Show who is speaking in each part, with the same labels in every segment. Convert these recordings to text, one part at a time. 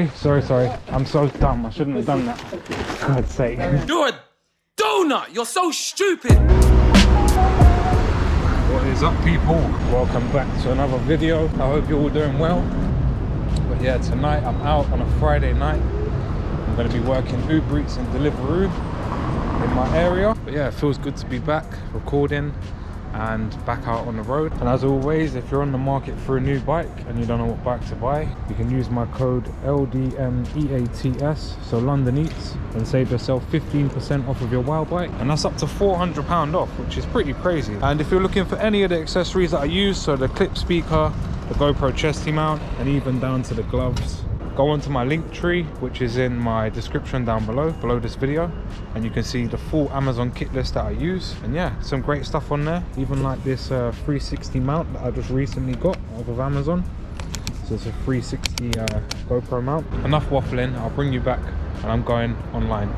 Speaker 1: Sorry. I'm so dumb. I shouldn't have done that. For God's sake.
Speaker 2: You're a donut. You're so stupid.
Speaker 1: What is up, people? Welcome back to another video. I hope you're all doing well. But yeah, tonight I'm out on a Friday night. I'm going to be working UberEats and Deliveroo in my area. But yeah, it feels good to be back recording and back out on the road. And as always, if you're on the market for a new bike and you don't know what bike to buy, you can use my code LDNEATS, so London Eats, and save yourself 15% off of your WOW bike, and that's up to £400 off, which is pretty crazy. And if you're looking for any of the accessories that I use, so the clip speaker, the GoPro chesty mount, and even down to the gloves, go onto my link tree, which is in my description down below this video, and you can see the full Amazon kit list that I use. And yeah, some great stuff on there, even like this 360 mount that I just recently got off of Amazon. So it's a 360 GoPro mount. Enough waffling, I'll bring you back, and I'm going online.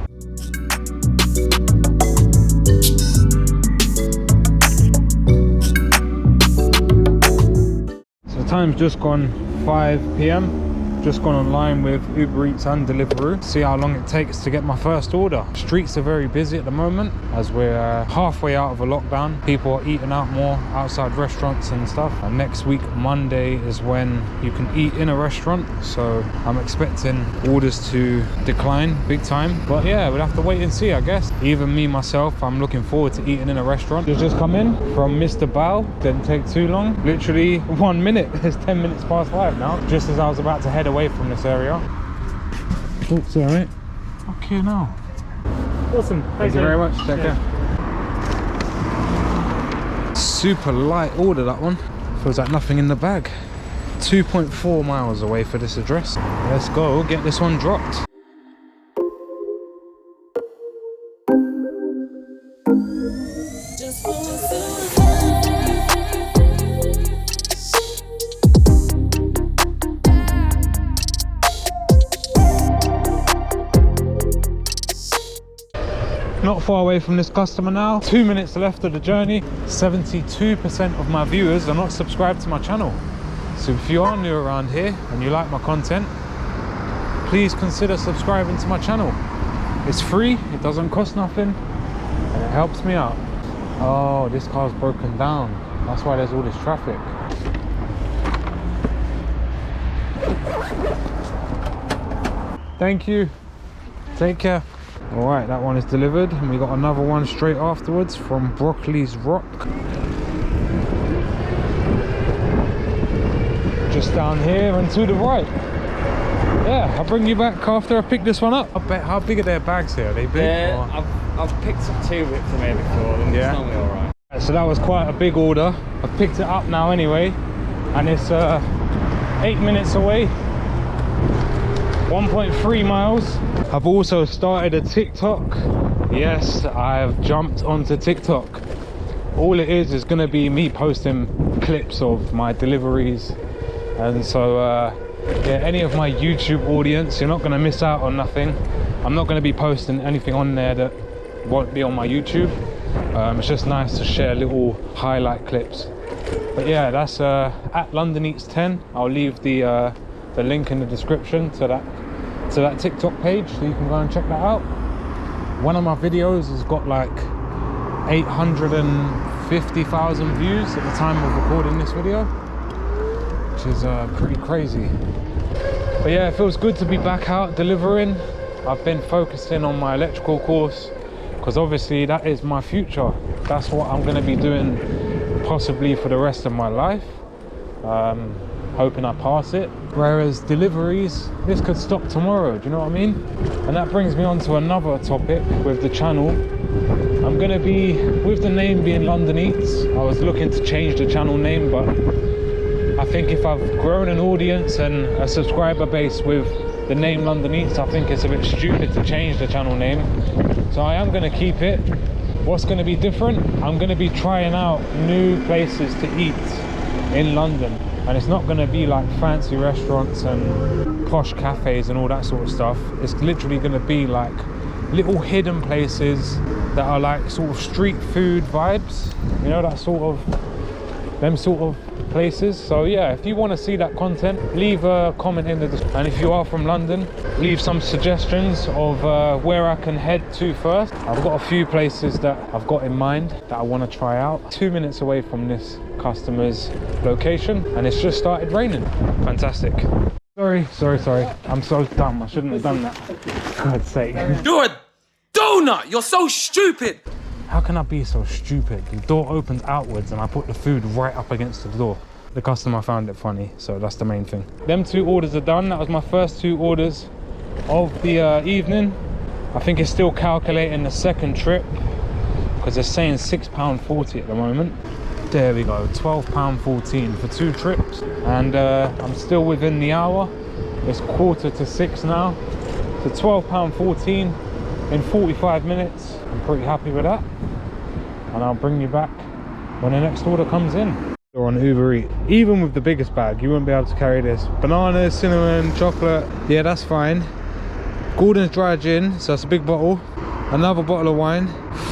Speaker 1: So time's just gone 5 PM. Just gone online with UberEats and Deliveroo, see how long it takes to get my first order. Streets are very busy at the moment as we're halfway out of a lockdown. People are eating out more outside restaurants and stuff, and next week Monday is when you can eat in a restaurant, so I'm expecting orders to decline big time. But yeah, we'll have to wait and see, I guess. Even me myself, I'm looking forward to eating in a restaurant. It's just come in from Mr. Bao, didn't take too long, literally 1 minute. It's 10 minutes past 5 now, just as I was about to head away from this area. Oops, all right. Okay, now.
Speaker 3: Awesome.
Speaker 1: Thank you very much. Take care. Super light order, that one. Feels like nothing in the bag. 2.4 miles away for this address. Let's go get this one dropped. Not far away from this customer now. 2 minutes left of the journey. 72% of my viewers are not subscribed to my channel. So if you are new around here and you like my content, please consider subscribing to my channel. It's free, it doesn't cost nothing, and it helps me out. Oh, this car's broken down. That's why there's all this traffic. Thank you. Take care. All right, that one is delivered, and we got another one straight afterwards from Broccoli's Rock. Just down here and to the right. Yeah, I'll bring you back after I pick this one up. I bet, how big are their bags here? Are they big?
Speaker 3: Yeah, I've picked up 2 from here before, and it's normally all right.
Speaker 1: So that was quite a big order. I've picked it up now anyway, and it's 8 minutes away. 1.3 miles. I've also started a TikTok. Yes, I've jumped onto TikTok. All it is going to be me posting clips of my deliveries, and so yeah, any of my YouTube audience, you're not going to miss out on nothing. I'm not going to be posting anything on there that won't be on my YouTube. It's just nice to share little highlight clips. But yeah, that's at London Eats 10. I'll leave the link in the description to that TikTok page, so you can go and check that out. One of my videos has got like 850,000 views at the time of recording this video, which is pretty crazy. But yeah, it feels good to be back out delivering. I've been focusing on my electrical course because obviously that is my future. That's what I'm going to be doing possibly for the rest of my life. Hoping I pass it. Whereas deliveries, this could stop tomorrow, do you know what I mean? And that brings me on to another topic with the channel. I'm going to be, with the name being London Eats, I was looking to change the channel name, but I think if I've grown an audience and a subscriber base with the name London Eats, I think it's a bit stupid to change the channel name. So I am going to keep it. What's going to be different? I'm going to be trying out new places to eat in London. And it's not going to be like fancy restaurants and posh cafes and all that sort of stuff. It's literally going to be like little hidden places that are like sort of street food vibes. You know, that sort of them sort of places. So yeah, if you want to see that content, leave a comment in the description. And if you are from London, leave some suggestions of where I can head to first. I've got a few places that I've got in mind that I want to try out. 2 minutes away from this customer's location, and it's just started raining. Fantastic. Sorry. I'm so dumb. I shouldn't have done that. For God's sake.
Speaker 2: You're a donut! You're so stupid!
Speaker 1: How can I be so stupid? The door opens outwards and I put the food right up against the door. The customer found it funny, so that's the main thing. Them 2 orders are done. That was my first 2 orders of the evening. I think it's still calculating the second trip because they're saying £6.40 at the moment. There we go, £12.14 for 2 trips. And I'm still within the hour. It's 5:45 now. So £12.14 in 45 minutes. I'm pretty happy with that. And I'll bring you back when the next order comes in. Or on Uber Eats, even with the biggest bag, you wouldn't be able to carry this. Bananas, cinnamon, chocolate, yeah, that's fine. Gordon's dry gin, so that's a big bottle. Another bottle of wine,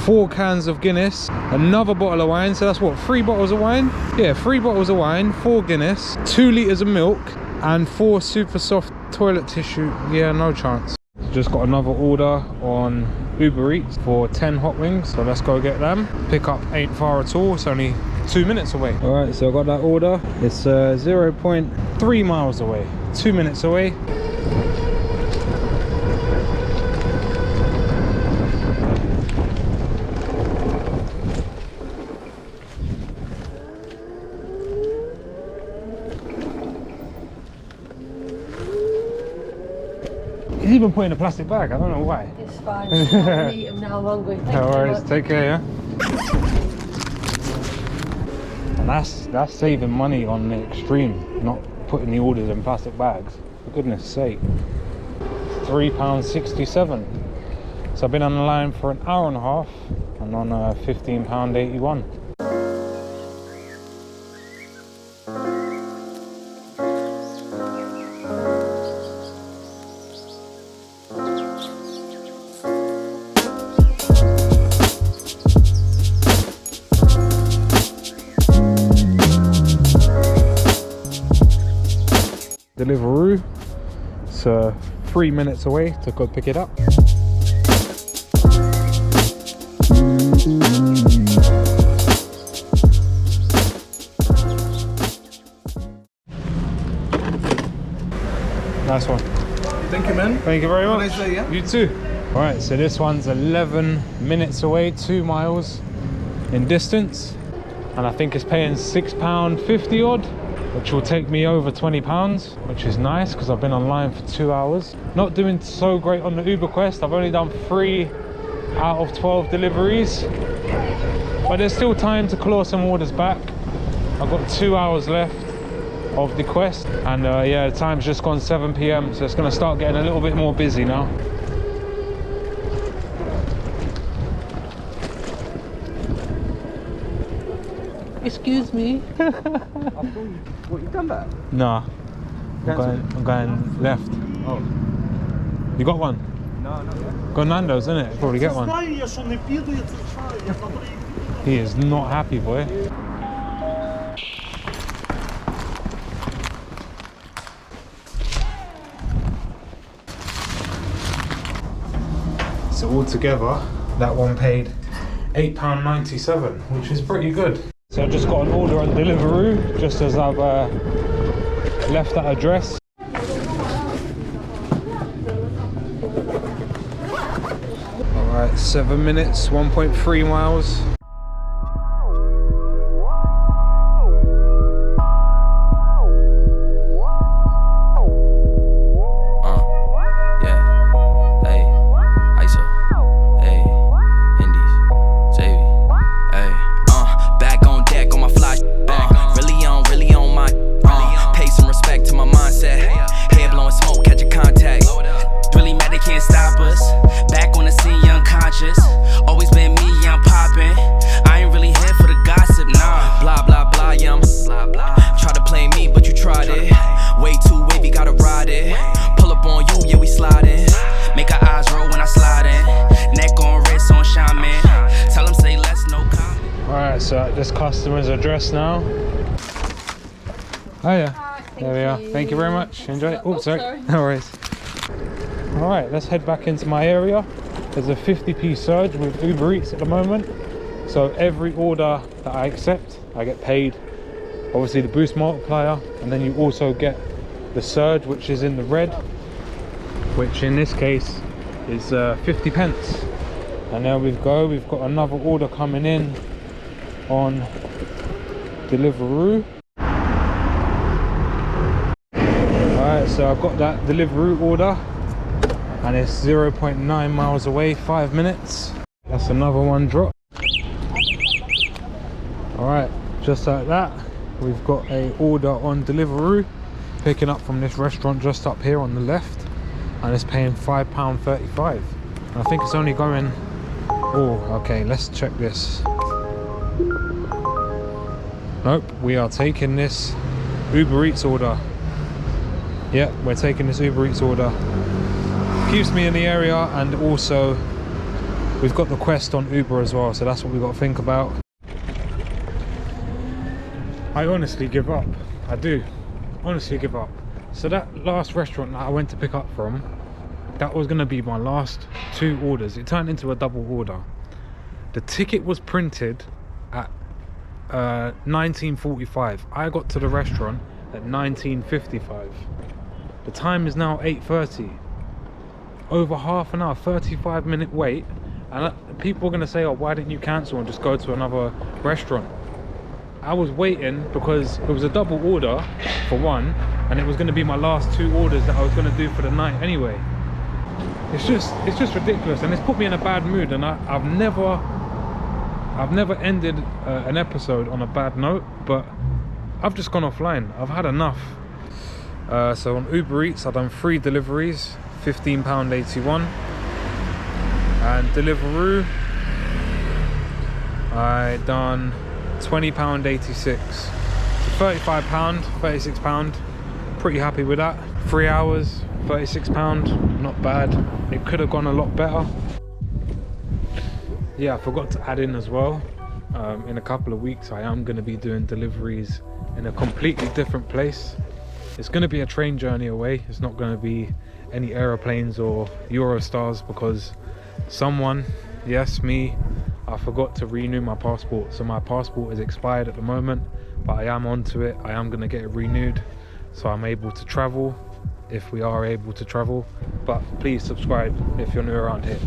Speaker 1: 4 cans of Guinness, another bottle of wine, so that's what, 3 bottles of wine? Yeah, 3 bottles of wine, 4 Guinness, 2 litres of milk, and 4 super soft toilet tissue. Yeah, no chance. Just got another order on Uber Eats for 10 hot wings, so let's go get them. Pickup ain't far at all, it's only 2 minutes away. All right, so I got that order. It's 0.3 miles away, 2 minutes away. He's even put in a plastic bag, I don't know why.
Speaker 4: It's fine. I'm gonna eat them now, I'm hungry. Thank
Speaker 1: No
Speaker 4: you very
Speaker 1: worries,
Speaker 4: much.
Speaker 1: take care, yeah? And that's saving money on the extreme, not putting the orders in plastic bags. For goodness sake. £3.67. So I've been on the line for an hour and a half and on £15.81. Deliveroo, so 3 minutes away to go pick it up. Nice one.
Speaker 5: Thank you, man.
Speaker 1: Thank you very much.
Speaker 5: Have a nice day, yeah?
Speaker 1: You too. All right, so this one's 11 minutes away, 2 miles in distance, and I think it's paying £6.50 odd, which will take me over £20, which is nice because I've been online for 2 hours. Not doing so great on the Uber Quest. I've only done 3 out of 12 deliveries, but there's still time to claw some orders back. I've got 2 hours left of the quest, and yeah, the time's just gone 7 PM, so it's going to start getting a little bit more busy now.
Speaker 4: Excuse me.
Speaker 5: What, you done that?
Speaker 1: Nah, I'm going left.
Speaker 5: Oh.
Speaker 1: You got one?
Speaker 5: No, not yet.
Speaker 1: Got Nando's, innit? You probably get one. He is not happy, boy. So altogether, that one paid £8.97, which is pretty good. So I just got an order on Deliveroo, just as I've left that address. Alright, 7 minutes, 1.3 miles.
Speaker 6: Back on the scene, young conscious. Always been me, I'm poppin'.
Speaker 1: So at this customer's address now. Oh yeah, there we are. Thank you very much. Enjoy it. Oh, sorry. No worries. All right, let's head back into my area. There's a 50p surge with Uber Eats at the moment. So every order that I accept, I get paid. Obviously the boost multiplier, and then you also get the surge, which is in the red, which in this case is 50 pence. And there we go. We've got another order coming in on Deliveroo. Alright, so I've got that Deliveroo order and it's 0.9 miles away, 5 minutes. That's another one drop. Alright, just like that, we've got a order on Deliveroo, picking up from this restaurant just up here on the left, and it's paying £5.35. And I think it's only going, oh, okay, let's check this. Nope, we are taking this Uber Eats order. Yeah, we're taking this Uber Eats order. Keeps me in the area, and also we've got the Quest on Uber as well, so that's what we've got to think about. I honestly give up. I do honestly give up. So that last restaurant that I went to pick up from, that was going to be my last 2 orders. It turned into a double order. The ticket was printed at 19:45. I got to the restaurant at 19:55. The time is now 8:30. Over half an hour, 35-minute wait, and people are going to say, oh, why didn't you cancel and just go to another restaurant? I was waiting because it was a double order for one, and it was going to be my last 2 orders that I was going to do for the night anyway. It's just ridiculous, and it's put me in a bad mood, and I've never ended an episode on a bad note, but I've just gone offline. I've had enough. So on Uber Eats I've done 3 deliveries, £15.81, and Deliveroo I done £20.86. So £35, £36. Pretty happy with that. 3 hours, £36, not bad. It could have gone a lot better. Yeah, I forgot to add in as well, in a couple of weeks I am going to be doing deliveries in a completely different place. It's going to be a train journey away. It's not going to be any aeroplanes or Eurostars, because someone, yes, me, I forgot to renew my passport. So my passport is expired at the moment, but I am onto it. I am going to get it renewed so I'm able to travel, if we are able to travel. But please subscribe if you're new around here.